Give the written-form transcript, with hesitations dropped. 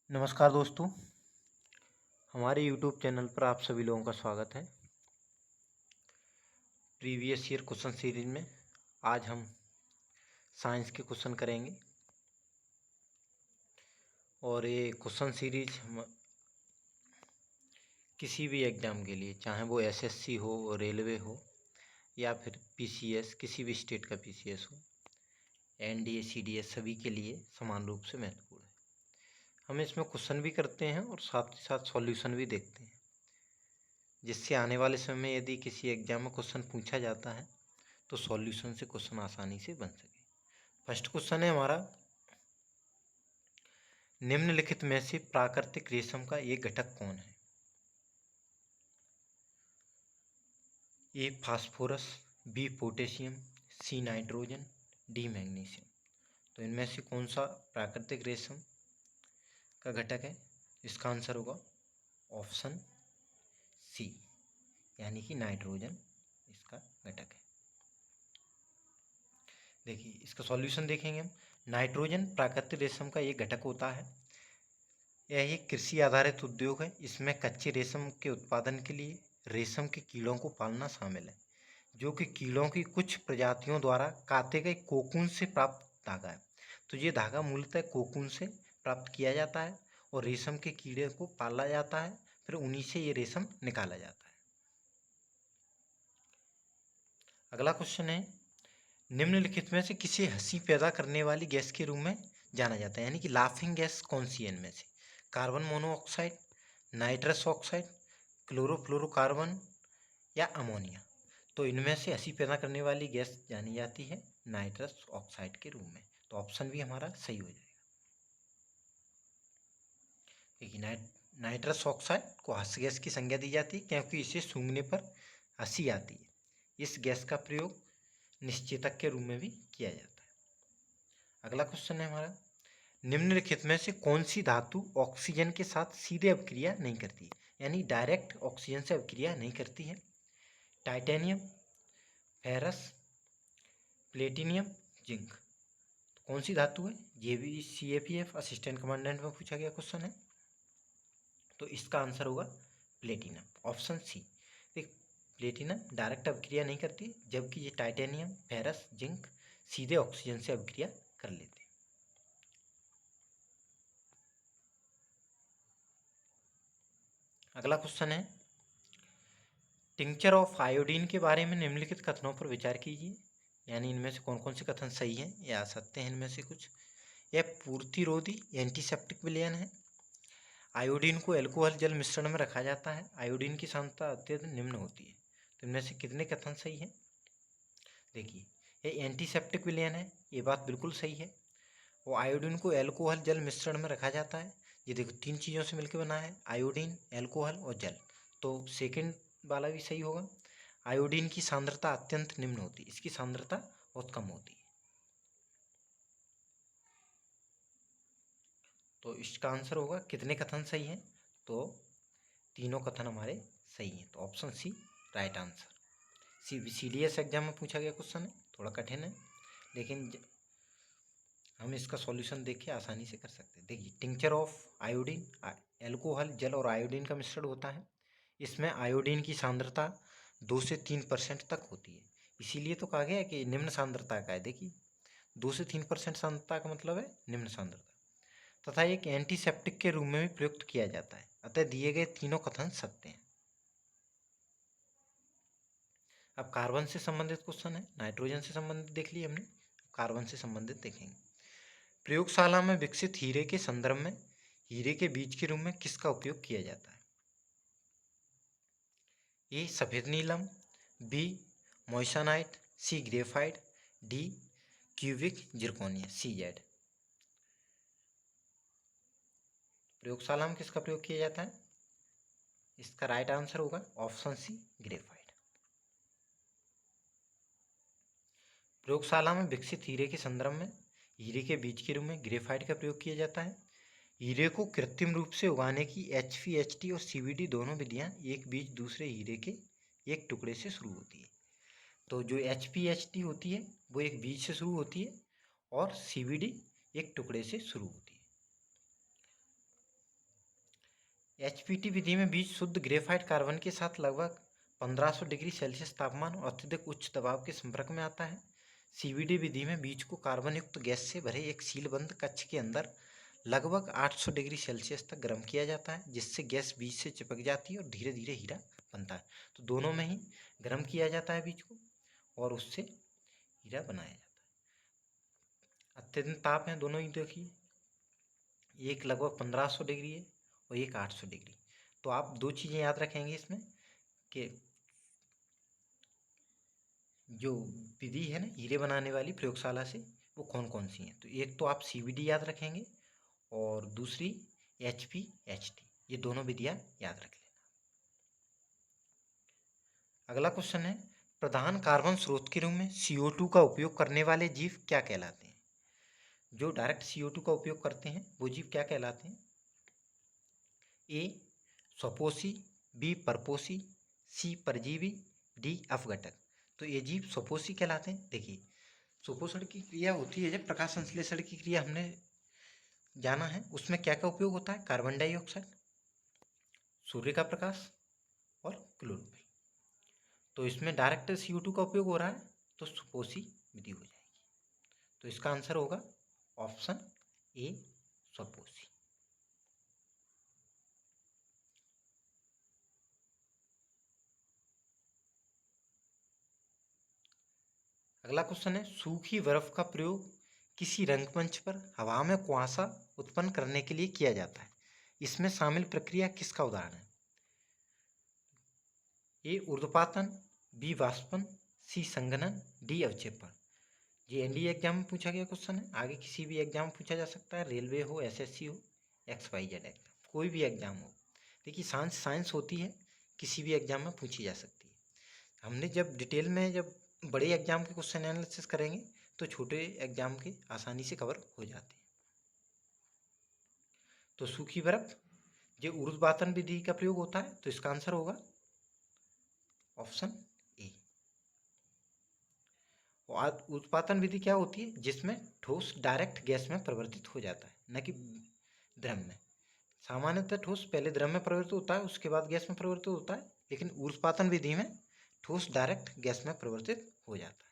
नमस्कार दोस्तों, हमारे YouTube चैनल पर आप सभी लोगों का स्वागत है। प्रीवियस ईयर क्वेश्चन सीरीज में आज हम साइंस के क्वेश्चन करेंगे और ये क्वेश्चन सीरीज हम किसी भी एग्ज़ाम के लिए, चाहे वो एसएससी हो, रेलवे हो या फिर पीसीएस, किसी भी स्टेट का पीसीएस हो, एनडीए, सीडीएस, सभी के लिए समान रूप से महत्वपूर्ण है। हम इसमें क्वेश्चन भी करते हैं और साथ ही साथ सॉल्यूशन भी देखते हैं, जिससे आने वाले समय में यदि किसी एग्जाम में क्वेश्चन पूछा जाता है तो सॉल्यूशन से क्वेश्चन आसानी से बन सके। फर्स्ट क्वेश्चन है हमारा, निम्नलिखित में से प्राकृतिक रेशम का एक घटक कौन है? A phosphorus, B potassium, C nitrogen, D magnesium. तो इनमें से कौन सा प्राकृतिक रेशम का घटक है? इसका आंसर होगा ऑप्शन सी, यानी कि नाइट्रोजन इसका घटक है। देखिए इसका सॉल्यूशन देखेंगे हम। नाइट्रोजन प्राकृतिक रेशम का एक घटक होता है। यह एक कृषि आधारित उद्योग है। इसमें कच्चे रेशम के उत्पादन के लिए रेशम के कीड़ों को पालना शामिल है, जो कि कीड़ों की कुछ प्रजातियों द्वारा काटे गए कोकून से प्राप्त धागा है। तो ये धागा मूलतः कोकून से प्राप्त किया जाता है और रेशम के कीड़े को पाला जाता है, फिर उन्हीं से ये रेशम निकाला जाता है। अगला क्वेश्चन है, निम्नलिखित में से किसे हंसी पैदा करने वाली गैस के रूप में जाना जाता है, यानी कि लाफिंग गैस कौन सी है इनमें से? Carbon monoxide, nitrous oxide, chlorofluorocarbon या अमोनिया। तो इनमें से हंसी पैदा करने वाली गैस जानी जाती है नाइट्रस ऑक्साइड के रूप में। तो ऑप्शन भी हमारा सही हो जाएगा। देखिए नाइट्रस ऑक्साइड को हंस गैस की संज्ञा दी जाती है क्योंकि इसे सूंघने पर हंसी आती है। इस गैस का प्रयोग निश्चेतक के रूप में भी किया जाता है। अगला क्वेश्चन है हमारा, निम्नलिखित में से कौन सी धातु ऑक्सीजन के साथ सीधे अभिक्रिया नहीं करती, यानी डायरेक्ट ऑक्सीजन से अभिक्रिया नहीं करती है? Titanium, ferrous, platinum, zinc. तो कौन सी धातु है? ये भी CAPF असिस्टेंट कमांडेंट में पूछा गया क्वेश्चन है। तो इसका आंसर होगा प्लेटिनम, ऑप्शन सी। देख, प्लेटिनम डायरेक्ट अभिक्रिया नहीं करती, जबकि ये टाइटेनियम, फेरस, जिंक सीधे ऑक्सीजन से अभिक्रिया कर लेते हैं। अगला क्वेश्चन है, टिंचर ऑफ आयोडीन के बारे में निम्नलिखित कथनों पर विचार कीजिए, यानी इनमें से कौन कौन से कथन सही हैं या आ सकते हैं इनमें से कुछ। यह पूर्तिरोधी एंटीसेप्टिक विलयन है। आयोडीन को एल्कोहल जल मिश्रण में रखा जाता है। आयोडीन की सांद्रता अत्यंत निम्न होती है। तो इनमें से कितने कथन सही हैं? देखिए, ये एंटीसेप्टिक विलयन है, ये बात बिल्कुल सही है। वो आयोडीन को एल्कोहल जल मिश्रण में रखा जाता है। ये देखो तीन चीज़ों से मिलकर बना है, आयोडीन, एल्कोहल और जल। तो सेकंड वाला भी सही होगा। आयोडीन की सांद्रता अत्यंत निम्न होती है, इसकी सांद्रता बहुत कम होती है। तो इसका आंसर होगा, कितने कथन सही हैं? तो तीनों कथन हमारे सही हैं। तो option C right answer. CDS exam में पूछा गया क्वेश्चन है, थोड़ा कठिन है, लेकिन हम इसका सॉल्यूशन देख के आसानी से कर सकते हैं। देखिए, टिंचर ऑफ आयोडीन, एल्कोहल, जल और आयोडीन का मिश्रण होता है। इसमें आयोडीन की सांद्रता 2 से 3% तक होती है, इसीलिए तो कहा गया है कि निम्न सांद्रता का है। देखिए 2 से 3% सांद्रता का मतलब है निम्न सांद्रता, तथा एक एंटीसेप्टिक के रूप में भी प्रयुक्त किया जाता है। अतः दिए गए तीनों कथन सत्य हैं। अब कार्बन से संबंधित क्वेश्चन है, नाइट्रोजन से संबंधित देख लिए हमने, कार्बन से संबंधित देखेंगे। प्रयोगशाला में विकसित हीरे के संदर्भ में हीरे के बीज के रूप में किसका उपयोग किया जाता है? ए सफेद नीलम, B moissanite, C graphite, D cubic zirconia, CZ। प्रयोगशाला में किसका प्रयोग किया जाता है? इसका राइट आंसर होगा ऑप्शन सी ग्रेफाइट। प्रयोगशाला में विकसित हीरे के संदर्भ में हीरे के बीज के रूप में ग्रेफाइट का प्रयोग किया जाता है। हीरे को कृत्रिम रूप से उगाने की HPHT और CVD दोनों विधियां एक बीज दूसरे हीरे के एक टुकड़े से शुरू होती है। तो जो HPHT होती है वो एक बीज से शुरू होती है और CVD एक टुकड़े से शुरू होती है। HPT विधि में बीज शुद्ध ग्रेफाइट कार्बन के साथ लगभग 1500 डिग्री सेल्सियस तापमान और अत्यधिक उच्च दबाव के संपर्क में आता है। CVD विधि में बीज को कार्बन युक्त गैस से भरे एक सीलबंद कक्ष के अंदर लगभग 800 डिग्री सेल्सियस तक गर्म किया जाता है, जिससे गैस बीज से चिपक जाती है और धीरे धीरे हीरा बनता है। तो दोनों में ही गर्म किया जाता है बीज को और उससे हीरा बनाया जाता है। अत्यधिक ताप है दोनों ही, देखिए एक लगभग 1500 डिग्री है और एक 800 डिग्री। तो आप दो चीज़ें याद रखेंगे इसमें कि जो विधि है ना हीरे बनाने वाली प्रयोगशाला से, वो कौन कौन सी हैं। तो एक तो आप CVD याद रखेंगे और दूसरी HPHT, ये दोनों विधियाँ याद रख लेना। अगला क्वेश्चन है, प्रधान कार्बन स्रोत के रूप में CO2 का उपयोग करने वाले जीव क्या कहलाते हैं। जो डायरेक्ट CO2 का उपयोग करते हैं वो जीव क्या कहलाते हैं। A स्वपोषी, B परपोषी, C परजीवी, D अपघटक। तो ये जीव स्वपोषी कहलाते हैं। देखिए स्वपोषण की क्रिया होती है जब प्रकाश संश्लेषण की क्रिया हमने जाना है, उसमें क्या क्या उपयोग होता है, कार्बन डाइऑक्साइड, सूर्य का प्रकाश और क्लोरोफिल। तो इसमें डायरेक्ट CO2 का उपयोग हो रहा है तो स्वपोषी विधि हो जाएगी। तो इसका आंसर होगा ऑप्शन A स्वपोषी। अगला क्वेश्चन है, सूखी बर्फ का प्रयोग किसी रंगमंच पर हवा में कुआसा उत्पन्न करने के लिए किया जाता है। इसमें शामिल प्रक्रिया किसका उदाहरण है। A ऊर्ध्वपातन, B वाष्पन, C संघनन, D अवक्षेपण। ये NDA एग्जाम में पूछा गया क्वेश्चन है, आगे किसी भी एग्जाम में पूछा जा सकता है, रेलवे हो, SSC हो, XYZ एग्जाम, कोई भी एग्जाम हो। देखिए साइंस होती है, किसी भी एग्जाम में पूछी जा सकती है। हमने जब डिटेल में जब बड़े एग्जाम के क्वेश्चन एनालिसिस करेंगे तो छोटे एग्जाम के आसानी से कवर हो जाते हैं। तो सूखी बर्फ जो ऊर्ध्वपातन विधि का प्रयोग होता है, तो इसका आंसर होगा ऑप्शन ए। और उत्पादन विधि क्या होती है, जिसमें ठोस डायरेक्ट गैस में परिवर्तित हो जाता है, न कि द्रव में। सामान्यतः ठोस पहले द्रव में परिवर्तित होता है, उसके बाद गैस में परिवर्तित होता है, लेकिन ऊर्ध्वपातन विधि में ठोस डायरेक्ट गैस में परिवर्तित हो जाता है।